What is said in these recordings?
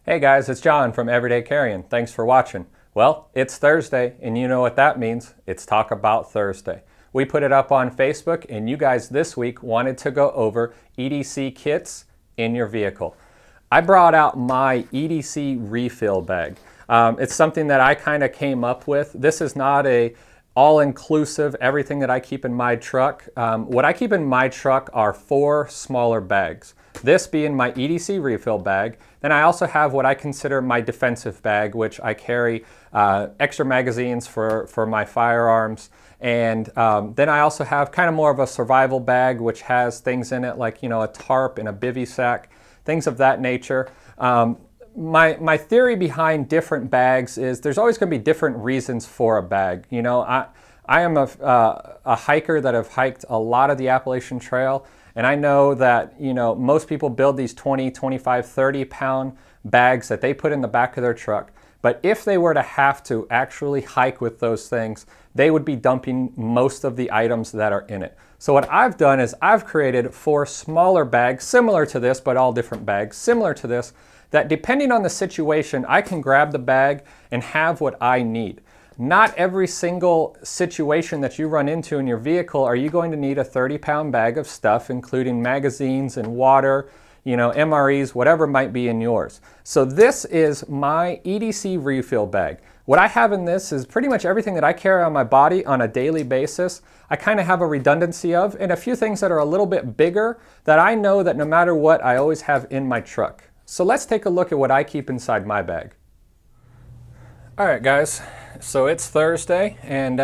Hey guys, it's John from Everyday Carrying. Thanks for watching. Well, it's Thursday, and you know what that means. It's Talk About Thursday. We put it up on Facebook, and you guys this week wanted to go over EDC kits in your vehicle. I brought out my EDC refill bag. It's something that I kind of came up with. This is not a all-inclusive, everything that I keep in my truck. What I keep in my truck are 4 smaller bags. This being my EDC refill bag. Then I also have what I consider my defensive bag, which I carry extra magazines for my firearms. And then I also have kind of more of a survival bag, which has things in it like, a tarp and a bivy sack, things of that nature. My theory behind different bags is there's always going to be different reasons for a bag. I am a hiker that have hiked a lot of the Appalachian Trail, and I know that most people build these 20, 25, 30 pound bags that they put in the back of their truck. But if they were to have to actually hike with those things, they would be dumping most of the items that are in it. So what I've done is I've created 4 smaller bags similar to this, but all different bags similar to this, that depending on the situation, I can grab the bag and have what I need. Not every single situation that you run into in your vehicle are you going to need a 30-pound bag of stuff, including magazines and water, MREs, whatever might be in yours. So this is my EDC refill bag. What I have in this is pretty much everything that I carry on my body on a daily basis. I kind of have a redundancy of, and a few things that are a little bit bigger that I know that no matter what, I always have in my truck. So let's take a look at what I keep inside my bag. All right, guys, so it's Thursday, and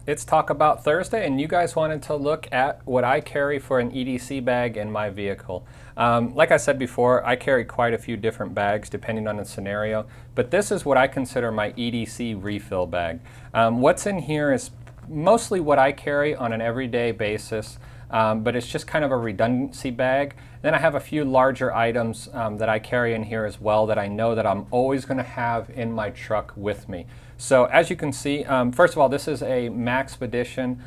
it's Talk About Thursday, and you guys wanted to look at what I carry for an EDC bag in my vehicle. Like I said before, I carry quite a few different bags depending on the scenario, but this is what I consider my EDC refill bag. What's in here is mostly what I carry on an everyday basis, but it's just kind of a redundancy bag. Then I have a few larger items that I carry in here as well that I know that I'm always going to have in my truck with me. So as you can see, first of all, this is a Maxpedition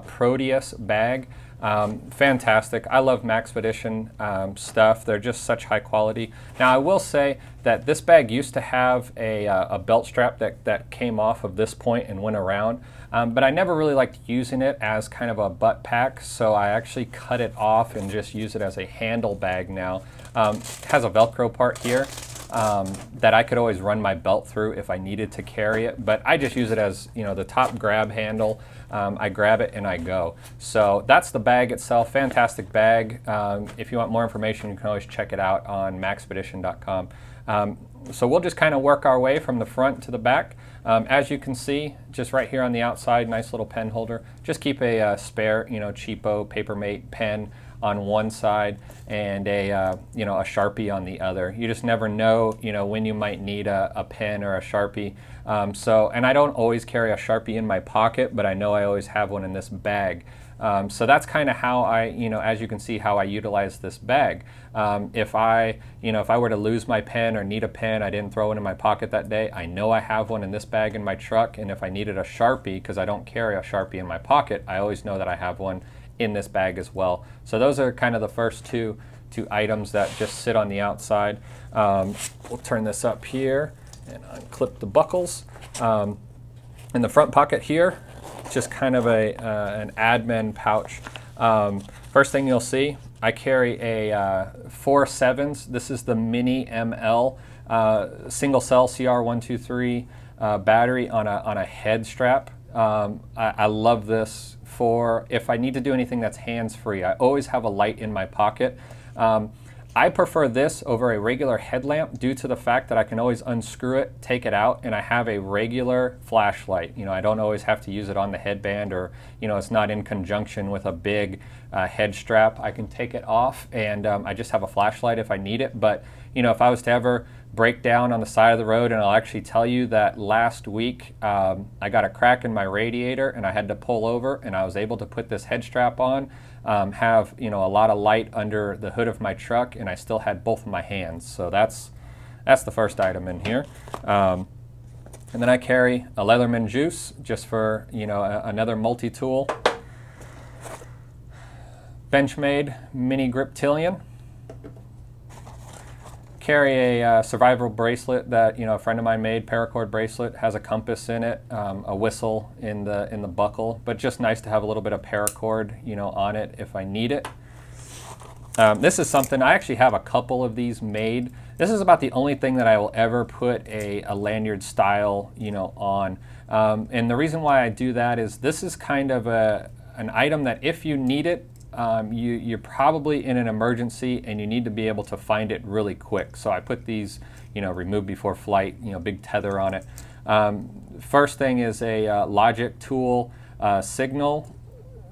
Proteus bag. Fantastic. I love Maxpedition stuff. They're just such high quality. Now I will say that this bag used to have a belt strap that came off of this point and went around, but I never really liked using it as kind of a butt pack, so I actually cut it off and just use it as a handle bag now. It has a Velcro part here that I could always run my belt through if I needed to carry it, but I just use it as the top grab handle. I grab it and I go. So that's the bag itself. Fantastic bag. If you want more information, you can always check it out on maxpedition.com. So we'll just kind of work our way from the front to the back. As you can see, just right here on the outside, nice little pen holder. Just keep a spare, cheapo Papermate pen on one side and a Sharpie on the other. You just never know, when you might need a pen or a Sharpie. And I don't always carry a Sharpie in my pocket, but I know I always have one in this bag. So that's kind of how I, as you can see, how I utilize this bag. If I were to lose my pen or need a pen, I didn't throw it in my pocket that day, I know I have one in this bag in my truck. And if I needed a Sharpie, because I don't carry a Sharpie in my pocket, I always know that I have one in this bag as well. So those are kind of the first two items that just sit on the outside. We'll turn this up here and unclip the buckles. In the front pocket here, just kind of an admin pouch. First thing you'll see, I carry a 4 7s. This is the Mini ML single cell CR123 battery on a head strap. I love this for if I need to do anything that's hands-free. I always have a light in my pocket. I prefer this over a regular headlamp due to the fact that I can always unscrew it, take it out, and I have a regular flashlight. I don't always have to use it on the headband, or it's not in conjunction with a big head strap. I can take it off and I just have a flashlight if I need it. But if I was to ever break down on the side of the road, and I'll actually tell you that last week I got a crack in my radiator and I had to pull over, and I was able to put this head strap on, have a lot of light under the hood of my truck, and I still had both of my hands. So that's the first item in here. And then I carry a Leatherman juice just for another multi-tool. Benchmade mini grip tillion. Carry a survival bracelet that a friend of mine made. Paracord bracelet, has a compass in it, a whistle in the buckle, but just nice to have a little bit of paracord on it if I need it. This is something, I actually have a couple of these made. This is about the only thing that I will ever put a lanyard style on. And the reason why I do that is this is kind of an item that if you need it, you're probably in an emergency and you need to be able to find it really quick. So I put these, remove before flight, big tether on it. First thing is a logic tool signal.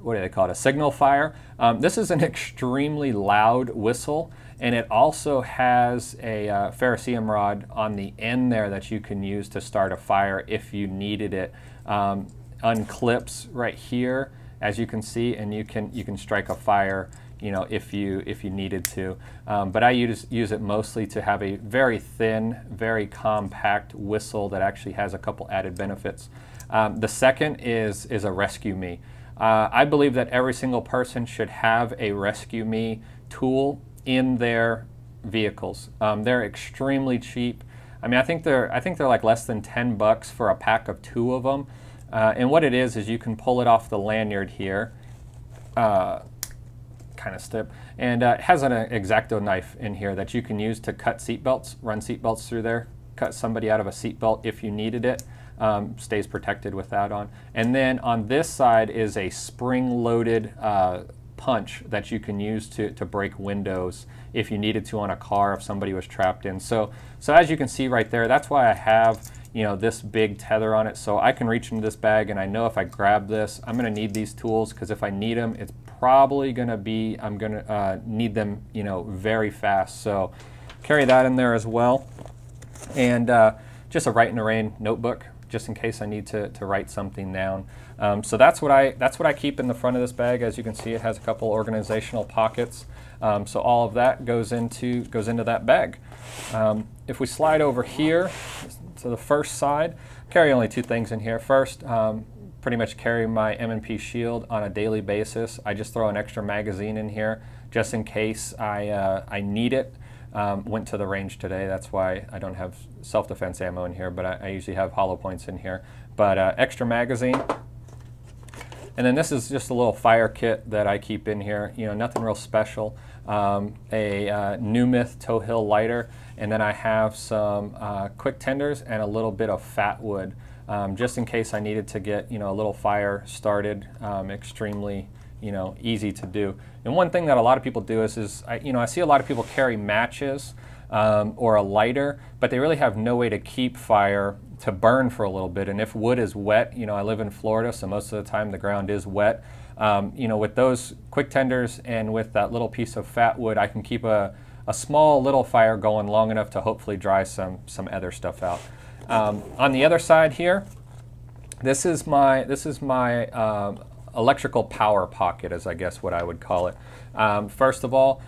What do they call it? A signal fire. This is an extremely loud whistle, and it also has a ferrocerium rod on the end there that you can use to start a fire if you needed it. Unclips right here, as you can see, and you can strike a fire, if you needed to. But I use it mostly to have a very thin, very compact whistle that actually has a couple added benefits. The second is a Rescue Me. I believe that every single person should have a Rescue Me tool in their vehicles. They're extremely cheap. I mean, I think they're like less than $10 for a pack of 2 of them. And what it is you can pull it off the lanyard here, kind of step, and it has an X-Acto knife in here that you can use to cut seatbelts, run seatbelts through there, cut somebody out of a seatbelt if you needed it. Stays protected with that on. And then on this side is a spring-loaded punch that you can use to break windows if you needed to on a car if somebody was trapped in. So as you can see right there, that's why I have this big tether on it, so I can reach into this bag and I know if I grab this, I'm going to need these tools, because if I need them, it's probably going to be, I'm going to need them very fast. So carry that in there as well. And just a Write in the Rain notebook, just in case I need to write something down. So that's what I keep in the front of this bag. As you can see, it has a couple organizational pockets. So all of that goes into that bag. If we slide over here to the first side, carry only 2 things in here. First, pretty much carry my M&P shield on a daily basis. I just throw an extra magazine in here just in case I need it. Went to the range today, that's why I don't have self-defense ammo in here, but I usually have hollow points in here. But extra magazine. And then this is just a little fire kit that I keep in here, nothing real special. A New Myth Tow Hill lighter, and then I have some quick tenders and a little bit of fat wood, just in case I needed to get a little fire started. Extremely easy to do. And one thing that a lot of people do is I see a lot of people carry matches or a lighter, but they really have no way to keep fire to burn for a little bit. And if wood is wet, I live in Florida, so most of the time the ground is wet. With those quick tenders and with that little piece of fat wood, I can keep a small little fire going long enough to hopefully dry some other stuff out. On the other side here, this is my electrical power pocket, is I guess what I would call it. First of all,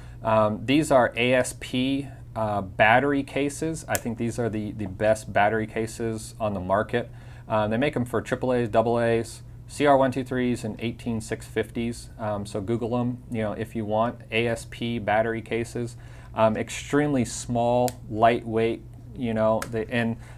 these are ASP battery cases. I think these are the best battery cases on the market. They make them for AAAs, AAs, CR123s, and 18650s. So Google them, if you want. ASP battery cases, extremely small, lightweight.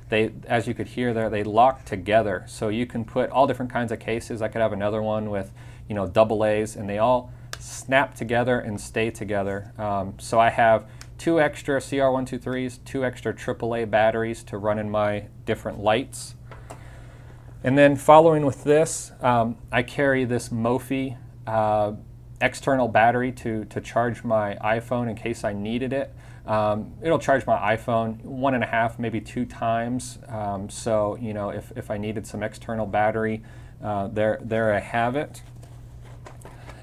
They, as you could hear there, they lock together, so you can put all different kinds of cases. I could have another one with, AAs, and they all snap together and stay together. So I have 2 extra CR123s, 2 extra AAA batteries to run in my different lights. And then following with this, I carry this Mophie external battery to charge my iPhone in case I needed it. It'll charge my iPhone 1.5, maybe 2 times. So if I needed some external battery, there I have it.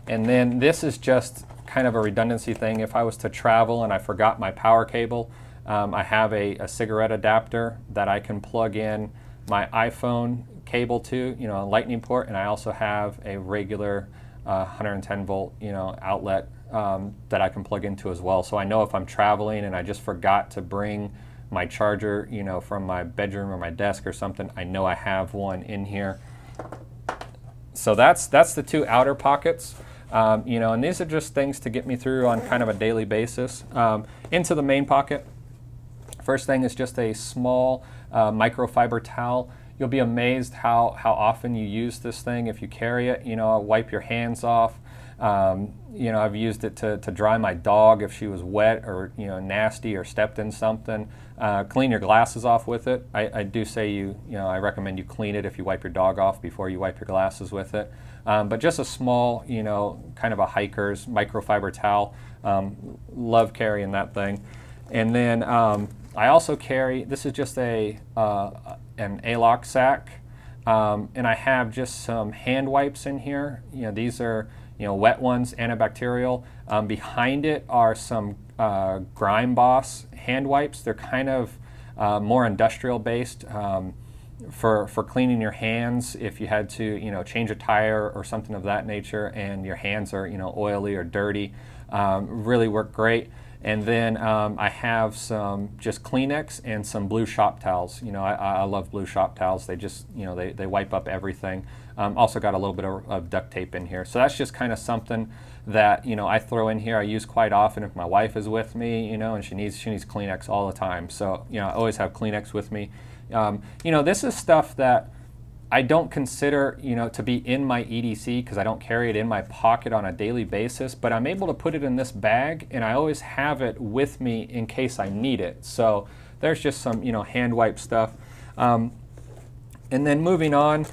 And then this is just kind of a redundancy thing. If I was to travel and I forgot my power cable, I have a cigarette adapter that I can plug in my iPhone cable to, a lightning port, and I also have a regular 110 volt, outlet that I can plug into as well. So I know if I'm traveling and I just forgot to bring my charger, from my bedroom or my desk or something, I know I have one in here. So that's the 2 outer pockets. And these are just things to get me through on kind of a daily basis. Into the main pocket, First thing is just a small microfiber towel. You'll be amazed how often you use this thing if you carry it. You know, wipe your hands off. You know, I've used it to dry my dog if she was wet or, you know, nasty or stepped in something. Clean your glasses off with it. I do say I recommend you clean it if you wipe your dog off before you wipe your glasses with it. But just a small, you know, kind of a hiker's microfiber towel. Love carrying that thing. And then I also carry, this is just an A-lock sack. And I have just some hand wipes in here. You know, these are, you know, wet ones, antibacterial. Behind it are some Grime Boss hand wipes. They're kind of more industrial based for cleaning your hands if you had to, you know, change a tire or something of that nature and your hands are, you know, oily or dirty. Really work great. And then I have some just Kleenex and some blue shop towels. You know, I love blue shop towels. They just, you know, they wipe up everything. Also got a little bit of duct tape in here. So that's just kind of something that, you know, I throw in here. I use quite often if my wife is with me, you know, and she needs Kleenex all the time. So, you know, I always have Kleenex with me. You know, this is stuff that I don't consider, you know, to be in my EDC because I don't carry it in my pocket on a daily basis, but I'm able to put it in this bag and I always have it with me in case I need it. So there's just some, you know, hand wipe stuff. And then moving on,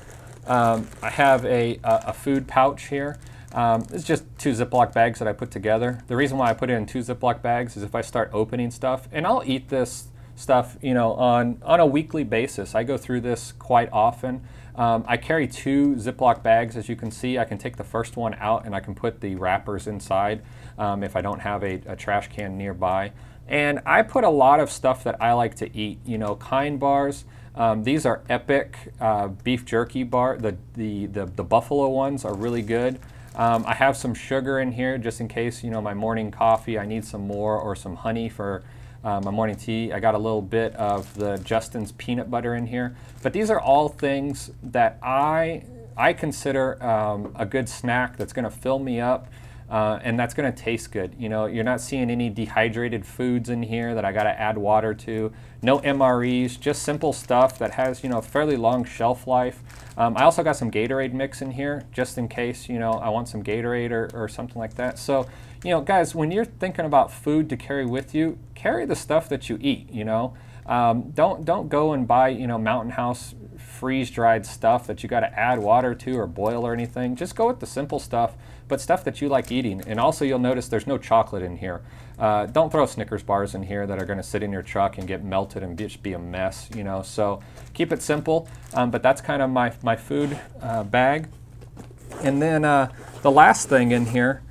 I have a food pouch here. It's just 2 Ziploc bags that I put together. The reason why I put it in 2 Ziploc bags is if I start opening stuff, and I'll eat this stuff, you know, on a weekly basis. I go through this quite often. I carry 2 Ziploc bags, as you can see. I can take the first one out and I can put the wrappers inside if I don't have a trash can nearby. And I put a lot of stuff that I like to eat, you know, Kind bars. These are Epic beef jerky bar. The buffalo ones are really good. I have some sugar in here just in case, you know, my morning coffee, I need some more, or some honey for my morning tea. I got a little bit of the Justin's peanut butter in here. But these are all things that I consider a good snack that's going to fill me up and that's going to taste good. You know, you're not seeing any dehydrated foods in here that I got to add water to. No MREs, just simple stuff that has, you know, fairly long shelf life. I also got some Gatorade mix in here just in case, you know, I want some Gatorade or something like that. So, you know, guys, when you're thinking about food to carry with you, carry the stuff that you eat, you know. Don't go and buy, you know, Mountain House freeze-dried stuff that you got to add water to or boil or anything. Just go with the simple stuff, but stuff that you like eating. And also you'll notice there's no chocolate in here. Don't throw Snickers bars in here that are going to sit in your truck and get melted and just be a mess, you know. So keep it simple, but that's kind of my food bag. And then the last thing in here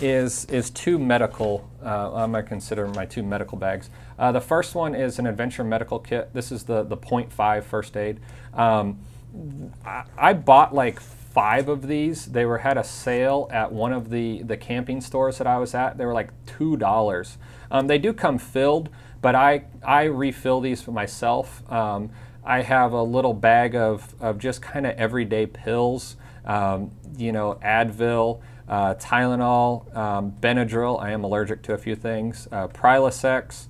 is 2 medical, I'm going to consider my 2 medical bags. The first one is an adventure medical kit. This is the 0.5 first aid. I bought like 5 of these. They had a sale at one of the camping stores that I was at. They were like $2. They do come filled, but I refill these for myself. I have a little bag of just kind of everyday pills, you know, Advil, Tylenol, Benadryl. I am allergic to a few things. Prilosec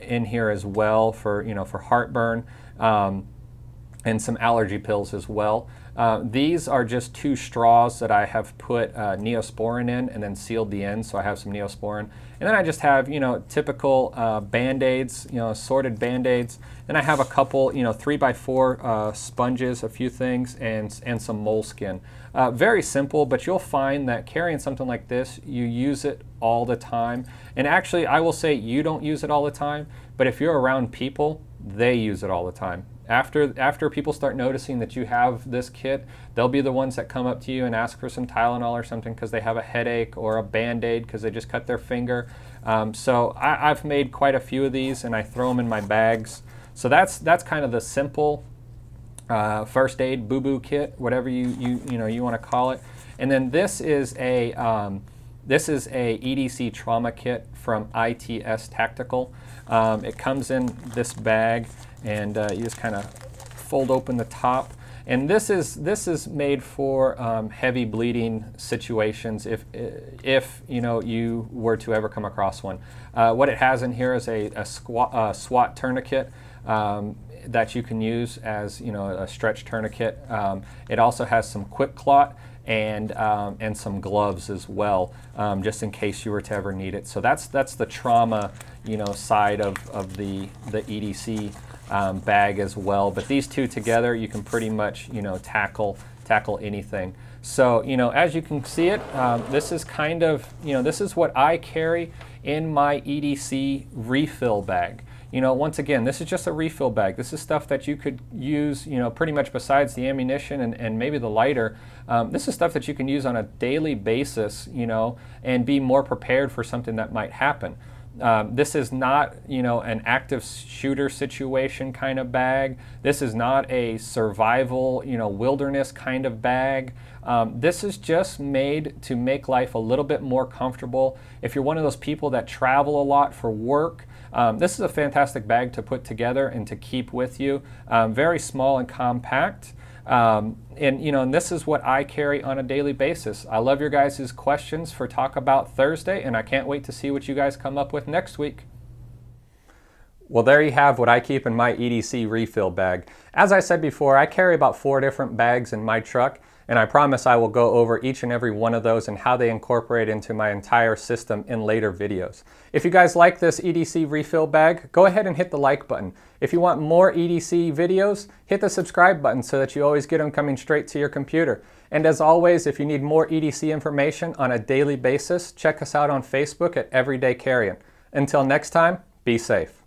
in here as well for, you know, for heartburn, and some allergy pills as well. These are just 2 straws that I have put Neosporin in and then sealed the ends, so I have some Neosporin. And then I just have, you know, typical Band-Aids, you know, assorted Band-Aids. Then I have a couple, you know, 3x4 sponges, a few things, and some moleskin. Very simple, but you'll find that carrying something like this, you use it all the time. And actually, I will say you don't use it all the time, but if you're around people, they use it all the time. After people start noticing that you have this kit, they'll be the ones that come up to you and ask for some Tylenol or something because they have a headache, or a Band-Aid because they just cut their finger. So I've made quite a few of these and I throw them in my bags. So that's kind of the simple first aid boo-boo kit, whatever you want to call it. And then this is a EDC trauma kit from ITS Tactical. It comes in this bag, and you just kind of fold open the top. And this is made for heavy bleeding situations if you know you were to ever come across one. What it has in here is a SWAT tourniquet that you can use as, you know, a stretch tourniquet. It also has some quick clot and some gloves as well, just in case you were to ever need it. So that's the trauma, you know, side of the EDC bag as well. But these two together, you can pretty much, you know, tackle anything. So, you know, as you can see it, this is kind of, you know, this is what I carry in my EDC refill bag. You know, once again, this is just a refill bag. This is stuff that you could use, you know, pretty much besides the ammunition and maybe the lighter. This is stuff that you can use on a daily basis, you know, and be more prepared for something that might happen. This is not, you know, an active shooter situation kind of bag. This is not a survival, you know, wilderness kind of bag. This is just made to make life a little bit more comfortable. If you're one of those people that travel a lot for work, this is a fantastic bag to put together and to keep with you. Very small and compact. And you know, and this is what I carry on a daily basis. I love your guys' questions for Talk About Thursday, and I can't wait to see what you guys come up with next week. Well, there you have what I keep in my EDC refill bag. As I said before, I carry about 4 different bags in my truck, and I promise I will go over each and every one of those and how they incorporate into my entire system in later videos. If you guys like this EDC refill bag, go ahead and hit the like button. If you want more EDC videos, hit the subscribe button so that you always get them coming straight to your computer. And as always, if you need more EDC information on a daily basis, check us out on Facebook at Everyday Carrying. Until next time, be safe.